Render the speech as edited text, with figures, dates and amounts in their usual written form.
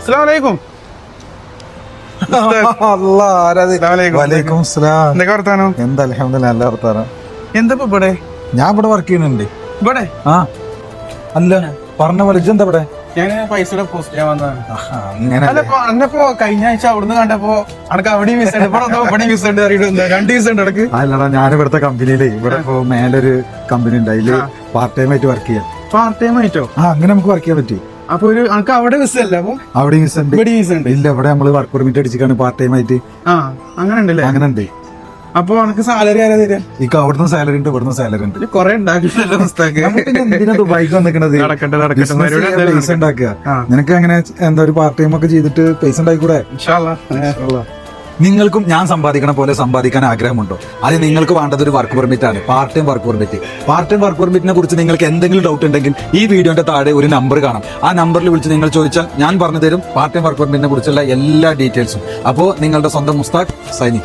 അസ്സലാമലൈക്കും. വലൈക്കും സ്ലാം. എന്തൊക്കെ വർത്താനം? എന്താ അൽഹംദുലില്ലാ നല്ല വർത്താനം. എന്താ ഇവിടെ? ഞാൻ ഇവിടെ വർക്ക് ചെയ്യുന്നുണ്ട്. ഇവിടെ ആ അല്ല പറഞ്ഞ പോലെ ഇജ്ജെന്താ ഇവിടെ? ഞാൻ പൈസയുടെ പോസ്റ്റ് ചെയ്യാൻ വന്നതാണ്. അങ്ങനെ അല്ലപ്പോ അന്നപ്പോ കഴിഞ്ഞ ആഴ്ച അവിടുന്ന് കണ്ടപ്പോ അനക്ക് അവിടെയും വിസ ഉണ്ട്, ഇവിടെ വിസ ഉണ്ട് അറിയുന്നത് 2 വിസ ഉണ്ട് അടക്ക്. അല്ലടാ, ഞാൻ ഇവിടുത്തെ കമ്പനിയില് ഇവിടെ ഇപ്പൊ മേലൊരു കമ്പനി ഉണ്ട്, അതില് പാർട്ട് ടൈം ആയിട്ട് വർക്ക് ചെയ്യാം. പാർട്ട് ടൈം ആയിട്ടോ? അങ്ങനെ നമുക്ക് വർക്ക് ചെയ്യാൻ പറ്റി. അപ്പൊ ഒരു അനക്ക് അവിടെ വിസ അല്ല? അപ്പൊ അവിടെ വിസ ഉണ്ട്? ഇവിടെ വിസ ഉണ്ട്? ഇല്ല, ഇവിടെ നമ്മള് വർക്ക് പെർമിറ്റ് അടിച്ചിട്ടാണ് പാർട്ട് ടൈം ആയിട്ട്. ആ അങ്ങനെ ഉണ്ടല്ലേ? അങ്ങനെ ഉണ്ട്. അപ്പൊ അനക്ക് സാലറി ആരാ തരാ? ഇക്ക് അവിടുന്ന് സാലറി ഉണ്ട്, ഇവിടുന്ന് സാലറി ഉണ്ട്. കൊറേ ഉണ്ടാക്കില്ലല്ലോ പുസ്തകം. എന്തിനാ ദുബായിക്ക് വന്നിക്കണത്? പൈസ ഉണ്ടാക്കുക. നിനക്ക് അങ്ങനെ എന്താ ഒരു പാർട്ട് ടൈം ഒക്കെ ചെയ്തിട്ട് പൈസ ഉണ്ടായിക്കൂടെ? നിങ്ങൾക്കും ഞാൻ സമ്പാദിക്കണ പോലെ സമ്പാദിക്കാൻ ആഗ്രഹമുണ്ടോ? അത് നിങ്ങൾക്ക് വേണ്ടത് ഒരു വർക്ക് പെർമിറ്റ് ആണ്, part time work permit. Part time work പെർമിറ്റിനെ കുറിച്ച് നിങ്ങൾക്ക് എന്തെങ്കിലും ഡൗട്ട് ഉണ്ടെങ്കിൽ ഈ വീഡിയോന്റെ താഴെ ഒരു നമ്പർ കാണാം. ആ നമ്പറിൽ വിളിച്ച് നിങ്ങൾ ചോദിച്ചാൽ ഞാൻ പറഞ്ഞു തരും പാർട്ട് ടൈം വർക്ക് പെർമിറ്റിനെ കുറിച്ചുള്ള എല്ലാ ഡീറ്റെയിൽസും. അപ്പോൾ നിങ്ങളുടെ സ്വന്തം മുസ്താഖ് സൈനി.